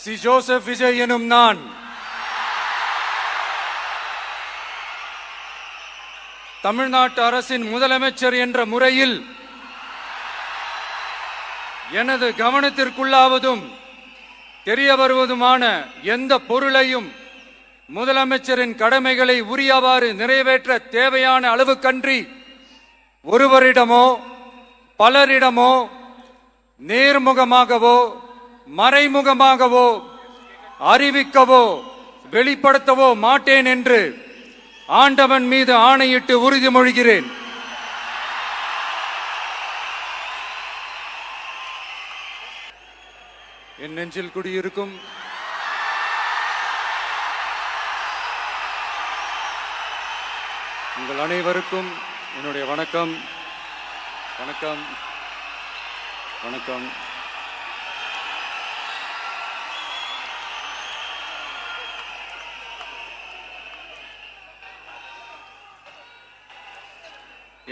C Joseph Vijay எனும் நான் தமிழ்நாட்டு அரசின் முதலமைச்சர் என்ற முறையில் எனது கவனத்திற்குள்ளாவதும் தெரிய வருவதுமான எந்த பொருளையும் முதலமைச்சரின் கடமைகளை உரியவாறு நிறைவேற்ற தேவையான அளவுக்கன்றி ஒருவரிடமோ பலரிடமோ நேர்முகமாகவோ மறைமுகமாகவோ அறிவிக்கவோ வெளிப்படுத்தவோ மாட்டேன் என்று ஆண்டவன் மீது ஆணையிட்டு உறுதிமொழிகிறேன். என் நெஞ்சில் குடியிருக்கும் உங்கள் அனைவருக்கும் என்னுடைய வணக்கம். வணக்கம் வணக்கம்.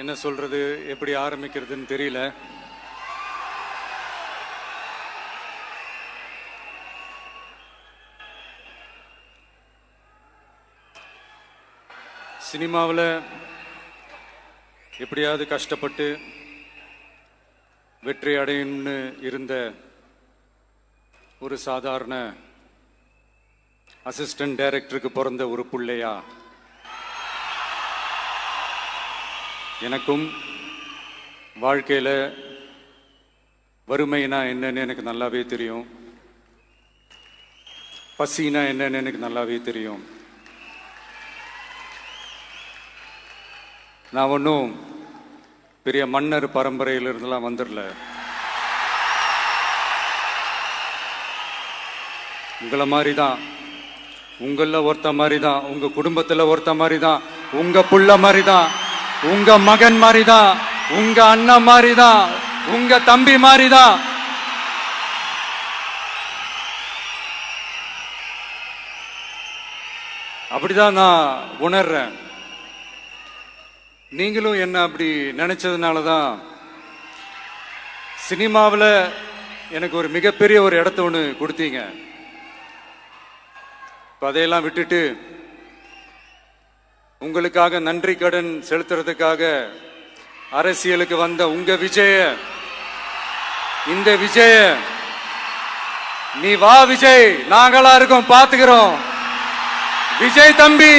என்ன சொல்றது, எப்படி ஆரம்பிக்கிறதுன்னு தெரியல. சினிமாவில் எப்படியாவது கஷ்டப்பட்டு வெற்றி அடையணும்னு இருந்த ஒரு சாதாரண அசிஸ்டன்ட் டைரக்டருக்கு பிறந்த ஒரு பிள்ளையா எனக்கும் வாழ்க்கையில் வறுமைனா என்னன்னு எனக்கு நல்லாவே தெரியும், பசினா என்னன்னு எனக்கு நல்லாவே தெரியும். நான் ஒன்றும் பெரிய மன்னர் பரம்பரையிலிருந்துலாம் வந்துடல. உங்களை மாதிரி தான், உங்களில் ஒருத்த மாதிரி தான், உங்க குடும்பத்தில் ஒருத்த மாதிரி தான், உங்க புள்ள மாதிரி தான், உங்க மகன் மாதிரி தான், உங்க அண்ணன் மாதிரி தான், உங்க தம்பி மாதிரி தான். அப்படிதான் நான் உணர்றேன். நீங்களும் என்ன அப்படி நினைச்சதுனால தான் சினிமாவில் எனக்கு ஒரு மிகப்பெரிய ஒரு இடத்த ஒன்று கொடுத்தீங்க. இப்போ அதையெல்லாம் விட்டுட்டு உங்களுக்காக நன்றி கடன் செலுத்துறதுக்காக அரசியலுக்கு வந்த உங்க விஜய, இந்த விஜய, நீ வா விஜய், நாங்களா இருக்கோம், பாத்துக்கிறோம். விஜய் தம்பி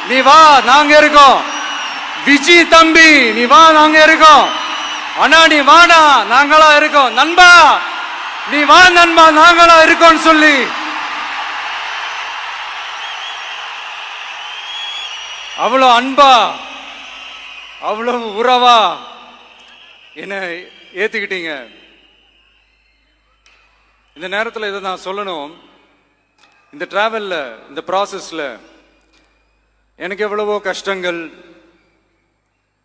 நீ வா, நாங்க இருக்கோம். விஜய் தம்பி நீ வா, நாங்க இருக்கோம். அண்ணா நீ வாடா, நாங்களா இருக்கோம். நண்பா நீ வா நண்பா, நாங்களா இருக்கோம் சொல்லி அவ்வளவு அன்பா அவ்வளவு உறவா என்ன ஏத்துக்கிட்டீங்க. இந்த நேரத்தில் இதை நான் சொல்லணும். இந்த டிராவல்ல, இந்த ப்ராசஸ்ல எனக்கு எவ்வளவோ கஷ்டங்கள்,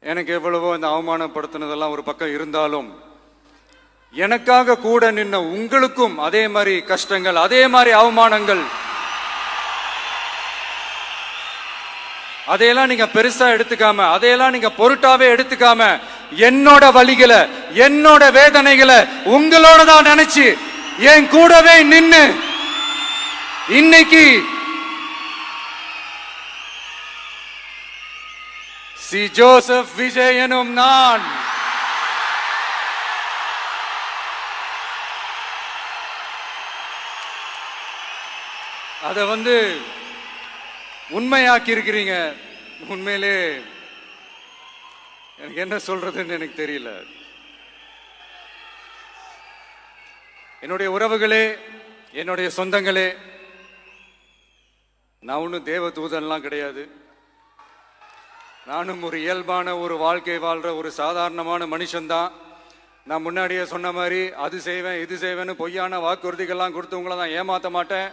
எனக்கு எவ்வளவோ இந்த அவமானப்படுத்தினதெல்லாம் ஒரு பக்கம் இருந்தாலும் எனக்காக கூட நின்ன உங்களுக்கும் அதே மாதிரி கஷ்டங்கள், அதே மாதிரி அவமானங்கள், அதையெல்லாம் நீங்க பெருசா எடுத்துக்காம, அதையெல்லாம் நீங்க பொருட்டாவே எடுத்துக்காம, என்னோட வலிகளை, என்னோட வேதனைகளை உங்களோட தான் நினைச்சு என் கூடவே நின்னு இன்னைக்கு சி ஜோசப் விஜய் எனும் நான் அதை உண்மையாக்கி இருக்கிறீங்க. உண்மையிலே எனக்கு என்ன சொல்றதுன்னு எனக்கு தெரியல. என்னுடைய உறவுகளே, என்னுடைய சொந்தங்களே, நான் ஒன்றும் தேவ தூதன்லாம் கிடையாது. நானும் ஒரு இயல்பான ஒரு வாழ்க்கை வாழ்ற ஒரு சாதாரணமான மனுஷன்தான். நான் முன்னாடியே சொன்ன மாதிரி அது செய்வேன் இது செய்வேன்னு பொய்யான வாக்குறுதிகள்லாம் கொடுத்து உங்களை நான் ஏமாற்ற மாட்டேன்.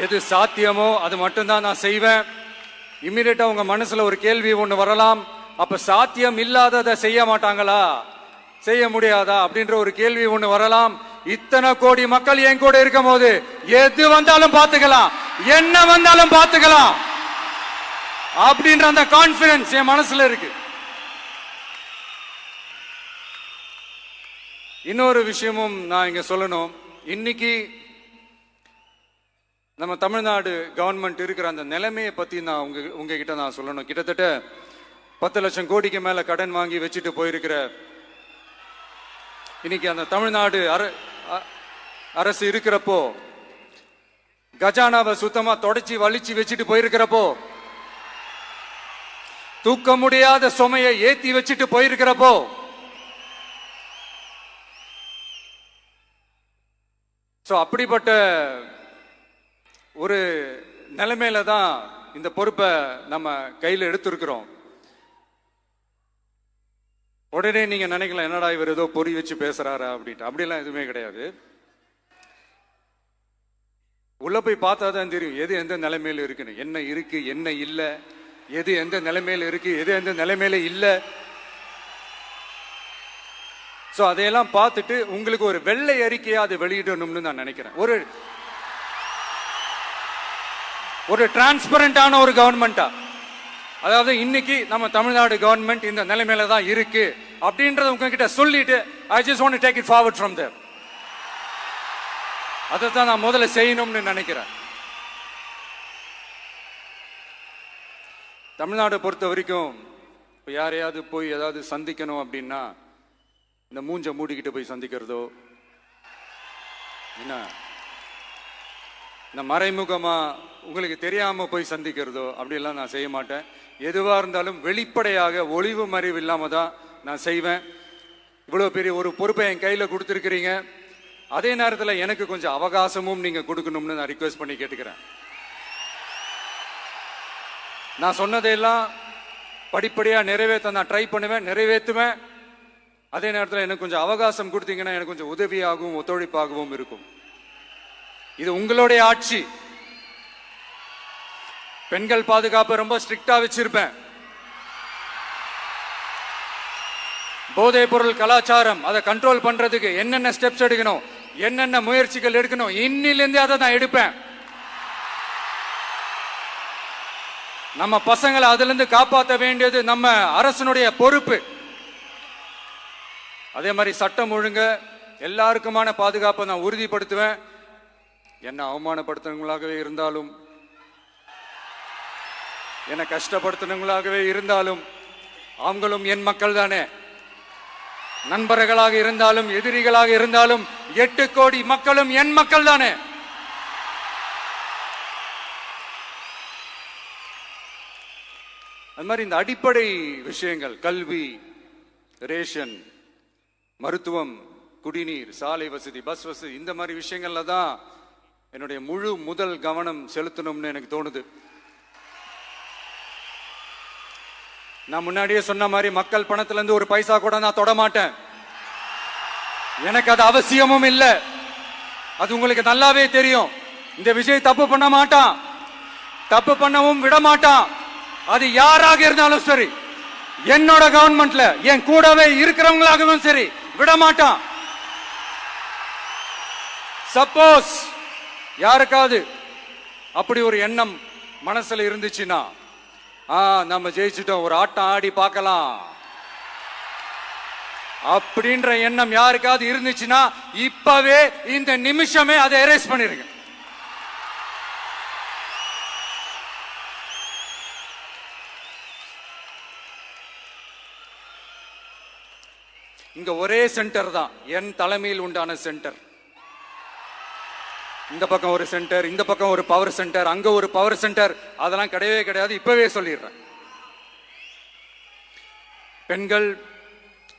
எது சாத்தியமோ அது மட்டும்தான் நான் செய்வேன். இம்மிடியட்டா உங்க மனசுல ஒரு கேள்வி ஒண்ணு வரலாம், அப்ப சாத்தியம் இல்லாததை செய்ய மாட்டாங்களா, செய்ய முடியாதா அப்படின்ற ஒரு கேள்வி ஒண்ணு வரலாம். இத்தனை கோடி மக்கள் என் கூட இருக்கும் போது எது வந்தாலும் பாத்துக்கலாம், என்ன வந்தாலும் பாத்துக்கலாம் அப்படின்ற அந்த கான்பிடன்ஸ் என் மனசுல இருக்கு. இன்னொரு விஷயமும் நான் இங்க சொல்லணும். இன்னைக்கு நம்ம தமிழ்நாடு கவர்மெண்ட் இருக்கிற அந்த நிலைமையை பத்தி நான் உங்ககிட்ட நான் சொல்லணும். கிட்டத்தட்ட 10 லட்சம் கோடிக்கு மேல கடன் வாங்கி வச்சுட்டு போயிருக்கிற இன்னைக்கு அந்த தமிழ்நாடு அரசு இருக்கிறப்போ, கஜானாவை சுத்தமா தொடச்சி வலிச்சு வச்சுட்டு போயிருக்கிறப்போ, தூக்க முடியாத சுமையை ஏத்தி வச்சுட்டு போயிருக்கிறப்போ, அப்படிப்பட்ட ஒரு நிலைமையில தான் இந்த பொறுப்பை நம்ம கையில் எடுத்திருக்கிறோம். உடனே நீங்க நினைக்கலாம், என்னடா இவர் ஏதோ பொறி வச்சு பேசுறாரா அப்படின்ட்டு. அப்படிலாம் எதுவுமே கிடையாது. உள்ள போய் பார்த்தா தான் தெரியும் எது எந்த நிலைமையில இருக்குன்னு, என்ன இருக்கு என்ன இல்லை, எது எந்த நிலைமையில இருக்கு எது எந்த நிலைமையில இல்லை. அதையெல்லாம் பார்த்துட்டு உங்களுக்கு ஒரு வெள்ளை அறிக்கையா அதை வெளியிடணும்னு நான் நினைக்கிறேன். ஒரு டிரான்ஸ்பரண்டான ஒரு கவர்மெண்டா, அதாவது இன்னைக்கு நம்ம தமிழ்நாடு கவர்மெண்ட் இந்த நிலைமையில தான் இருக்கு அப்படின்றத உங்ககிட்ட சொல்லிட்டு I just want to take it forward from there. அதை தான் நான் முதல்ல செய்யணும்னு நினைக்கிறேன். தமிழ்நாடை பொறுத்த வரைக்கும் யாரையாவது போய் ஏதாவது சந்திக்கணும் அப்படின்னா இந்த மூஞ்ச மூடிக்கிட்டு போய் சந்திக்கிறதோ, என்ன இந்த மறைமுகமா உங்களுக்கு தெரியாம போய் சந்திக்கிறதோ அப்படிலாம் நான் செய்ய மாட்டேன். எதுவா இருந்தாலும் வெளிப்படையாக ஒளிவு மறைவு இல்லாம தான் நான் செய்வேன். இவ்வளவு பெரிய ஒரு பொறுப்பை என் கையில கொடுத்துருக்கிறீங்க. அதே நேரத்தில் எனக்கு கொஞ்சம் அவகாசமும் நீங்க கொடுக்கணும்னு நான் ரிக்வெஸ்ட் பண்ணி கேட்டுக்கிறேன். நான் சொன்னதையெல்லாம் படிப்படியா நிறைவேற்ற நான் ட்ரை பண்ணுவேன், நிறைவேற்றுவேன். அதே நேரத்தில் எனக்கு கொஞ்சம் அவகாசம் கொடுத்தீங்கன்னா எனக்கு கொஞ்சம் உதவியாகவும் ஒத்துழைப்பாகவும் இருக்கும். இது உங்களுடைய ஆட்சி. பெண்கள் பாதுகாப்பை ரொம்ப ஸ்ட்ரிக்டா வச்சிருப்பேன். போதைப் பொருள் கலாச்சாரம் அதை கண்ட்ரோல் பண்றதுக்கு என்னென்ன ஸ்டெப்ஸ் எடுக்கணும், என்னென்ன முயற்சிகள் எடுக்கணும், இன்னிலிருந்தே அதை நான் எடுப்பேன். நம்ம பசங்களை அதுல இருந்து காப்பாற்ற வேண்டியது நம்ம அரசனுடைய பொறுப்பு. அதே மாதிரி சட்டம் ஒழுங்கு எல்லாருக்குமான பாதுகாப்பை நான் உறுதிப்படுத்துவேன். என்ன அவமானப்படுத்துறவங்களாகவே இருந்தாலும், என்ன கஷ்டப்படுத்துறவங்களாகவே இருந்தாலும், அவங்களும் என் மக்கள் தானே. நண்பர்களாக இருந்தாலும் எதிரிகளாக இருந்தாலும் 8 கோடி மக்களும் என் மக்கள் தானே. அது மாதிரி இந்த அடிப்படை விஷயங்கள், கல்வி, ரேஷன், மருத்துவம், குடிநீர், சாலை வசதி, பஸ் வசதி, இந்த மாதிரி விஷயங்கள்ல தான் என்னுடைய முதல் கவனம் செலுத்தணும்னு எனக்கு தோணுது. நான் முன்னாடியே சொன்ன மாதிரி மக்கள் பணத்துல இருந்து ஒரு பைசா கூட நான் தொட மாட்டேன். எனக்கு அது அவசியமும் இல்லை. அது உங்களுக்கு நல்லாவே தெரியும். இந்த விஜய் தப்பு பண்ண மாட்டான், தப்பு பண்ணவும் விட மாட்டான். அது யாராக இருந்தாலும் சரி, என்னோட கவர்மெண்ட்ல என் கூடவே இருக்கிறவங்களாகவும் சரி, விட மாட்டான். சப்போஸ் யாருக்காவது அப்படி ஒரு எண்ணம் மனசுல இருந்துச்சுன்னா, நம்ம ஜெயிச்சுட்டோம், ஒரு ஆட்டம் ஆடி பார்க்கலாம் அப்படின்ற எண்ணம் யாருக்காவது இருந்துச்சுன்னா இப்பவே இந்த நிமிஷமே அதை எரேஸ் பண்ணிருங்க. இங்க ஒரே சென்டர் தான், என் தலைமையில் உண்டான சென்டர். இந்த பக்கம் ஒரு சென்டர், இந்த பக்கம் ஒரு பவர் சென்டர், அங்க ஒரு பவர் சென்டர், அதெல்லாம் கிடையவே கிடையாது. இப்பவே சொல்லிடுறேன். பெண்கள்,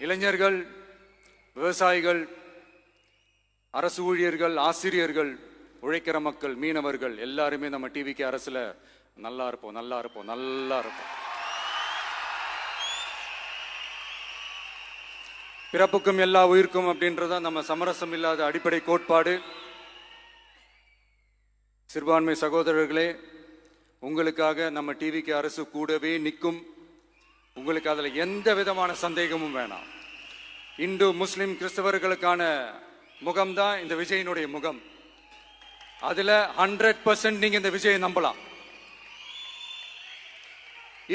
இளைஞர்கள், விவசாயிகள், அரசு ஊழியர்கள், ஆசிரியர்கள், உழைக்கிற மக்கள், மீனவர்கள் எல்லாருமே நம்ம டிவிக்கு அரசுல நல்லா இருப்போம், நல்லா இருப்போம், நல்லா இருப்போம். பிறப்புக்கும் எல்லா உயிர்க்கும் அப்படின்றத நம்ம சமரசம் இல்லாத அடிப்படை கோட்பாடு. சிறுபான்மை சகோதரர்களே, உங்களுக்காக நம்ம டிவிக்கு அரசு கூடவே நிற்கும். உங்களுக்கு அதுல எந்த விதமான சந்தேகமும் வேணாம். இந்து, முஸ்லிம், கிறிஸ்தவர்களுக்கான முகம்தான் இந்த விஜயினுடைய முகம். அதுல 100% நீங்க இந்த விஜயை நம்பலாம்.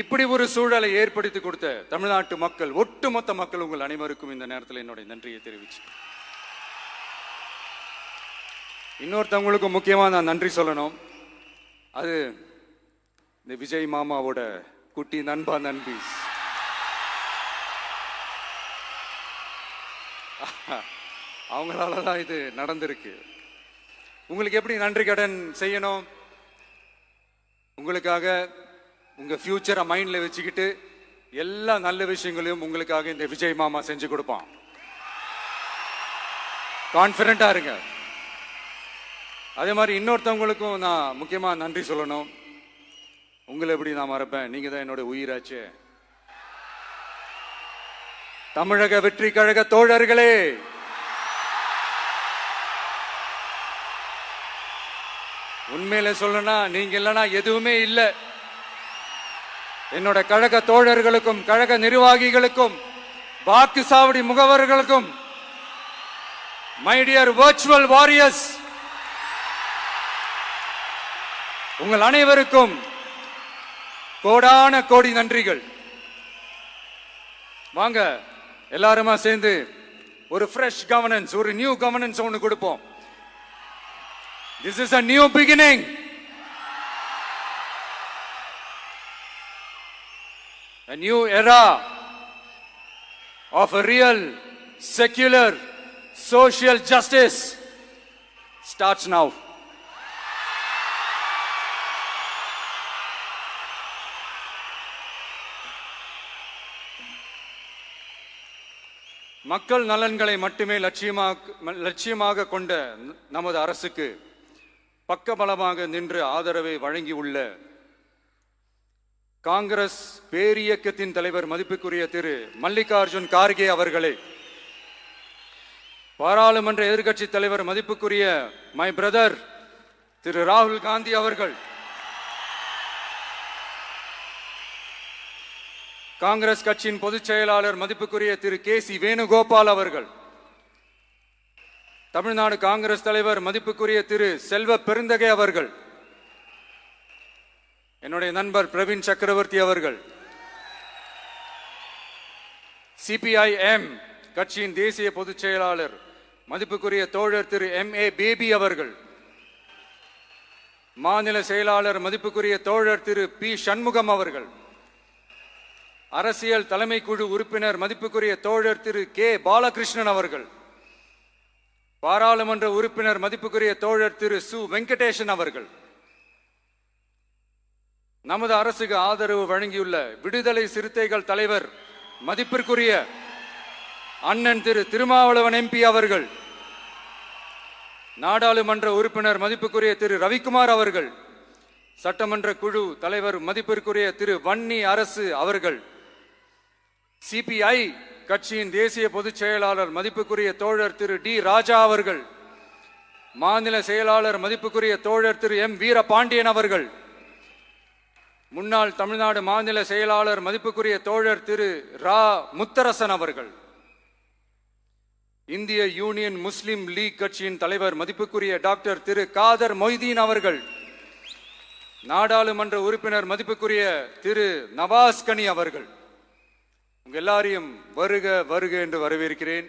இப்படி ஒரு சூழலை ஏற்படுத்தி கொடுத்த தமிழ்நாட்டு மக்கள், ஒட்டுமொத்த மக்கள், உங்கள் அனைவருக்கும் இந்த நேரத்தில் என்னுடைய நன்றியை தெரிவிச்சு இன்னொருத்தவங்களுக்கு முக்கியமா நான் நன்றி சொல்லணும். அது இந்த விஜய் மாமாவோட குட்டி நண்பா நண்பி. அவங்களால தான் இது நடந்திருக்கு. உங்களுக்கு எப்படி நன்றி கடன் செய்யணும்? உங்களுக்காக உங்க ஃபியூச்சரை மைண்ட்ல வச்சுக்கிட்டு எல்லா நல்ல விஷயங்களையும் உங்களுக்காக இந்த விஜய் மாமா செஞ்சு கொடுப்பான். கான்ஃபிடண்டா இருங்க. அதே மாதிரி இன்னொருத்தவங்களுக்கும் நான் முக்கியமா நன்றி சொல்லணும். உங்களை எப்படி நான் மறப்பேன்? நீங்க தான் என்னோட உயிராச்சு. தமிழக வெற்றி கழக தோழர்களே, உண்மையில சொல்லணும்னா நீங்க இல்லைன்னா எதுவுமே இல்லை. என்னோட கழக தோழர்களுக்கும் கழக நிர்வாகிகளுக்கும் வாக்கு சாவடி முகவர்களுக்கும், மை டியர் வர்ச்சுவல் வாரியர்ஸ், உங்கள் அனைவருக்கும் கோடான கோடி நன்றிகள். வாங்க எல்லாருமா சேர்ந்து ஒரு ஃப்ரெஷ் கவர்னன்ஸ், ஒரு நியூ கவர்னன்ஸ் ஒன்று கொடுப்போம். This is a new beginning. A new era of a real, secular, social justice starts now. மக்கள் நலன்களை மட்டுமே லட்சியமாக கொண்ட நமது அரசுக்கு பக்கபலமாக நின்று ஆதரவை வழங்கியுள்ள காங்கிரஸ் பேரியக்கத்தின் தலைவர் மதிப்புக்குரிய திரு மல்லிகார்ஜுன் கார்கே அவர்களே, பாராளுமன்ற எதிர்க்கட்சி தலைவர் மதிப்புக்குரிய மை பிரதர் திரு ராகுல் காந்தி அவர்கள், காங்கிரஸ் கட்சியின் பொதுச் செயலாளர் மதிப்புக்குரிய திரு கே.சி. வேணுகோபால் அவர்கள், தமிழ்நாடு காங்கிரஸ் தலைவர் மதிப்புக்குரிய திரு செல்வ பெருந்தகை அவர்கள், என்னுடைய நண்பர் பிரவீன் சக்கரவர்த்தி அவர்கள், சிபிஐஎம் கட்சியின் தேசிய பொதுச் செயலாளர் மதிப்புக்குரிய தோழர் திரு M.A. பேபி அவர்கள், மாநில செயலாளர் மதிப்புக்குரிய தோழர் திரு பி. சண்முகம் அவர்கள், அரசியல் தலைமை குழு உறுப்பினர் மதிப்புக்குரிய தோழர் திரு கே. பாலகிருஷ்ணன் அவர்கள், பாராளுமன்ற உறுப்பினர் மதிப்புக்குரிய தோழர் திரு சு. வெங்கடேசன் அவர்கள், நமது அரசுக்கு ஆதரவு வழங்கியுள்ள விடுதலை சிறுத்தைகள் தலைவர் மதிப்பிற்குரிய அண்ணன் திரு திருமாவளவன் MP அவர்கள், நாடாளுமன்ற உறுப்பினர் மதிப்புக்குரிய திரு ரவிக்குமார் அவர்கள், சட்டமன்ற குழு தலைவர் மதிப்பிற்குரிய திரு வன்னி அரசு அவர்கள், சிபிஐ கட்சியின் தேசிய பொதுச் செயலாளர் மதிப்புக்குரிய தோழர் திரு டி. ராஜா அவர்கள், மாநில செயலாளர் மதிப்புக்குரிய தோழர் திரு M. வீரபாண்டியன் அவர்கள், முன்னாள் தமிழ்நாடு மாநில செயலாளர் மதிப்புக்குரிய தோழர் திரு ரா. முத்தரசன் அவர்கள், இந்திய யூனியன் முஸ்லிம் லீக் கட்சியின் தலைவர் மதிப்புக்குரிய டாக்டர் திரு காதர் மொய்தீன் அவர்கள், நாடாளுமன்ற உறுப்பினர் மதிப்புக்குரிய திரு நவாஸ் கனி அவர்கள், உங்க எல்லாரையும் வருக வருக என்று வரவேற்கிறேன்.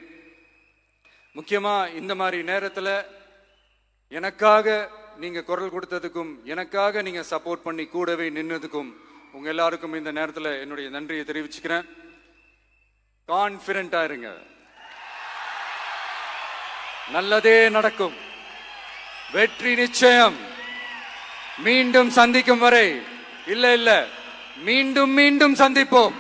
முக்கியமா இந்த மாதிரி நேரத்தில் எனக்காக நீங்க குரல் கொடுத்ததுக்கும், எனக்காக நீங்க சப்போர்ட் பண்ணி கூடவே நின்னதுக்கும் உங்க எல்லாருக்கும் இந்த நேரத்தில் என்னுடைய நன்றியை தெரிவிச்சுக்கிறேன். கான்ஃபிடென்ட்டா இருங்க, நல்லதே நடக்கும், வெற்றி நிச்சயம். மீண்டும் சந்திக்கும் வரை இல்ல மீண்டும் மீண்டும் சந்திப்போம்.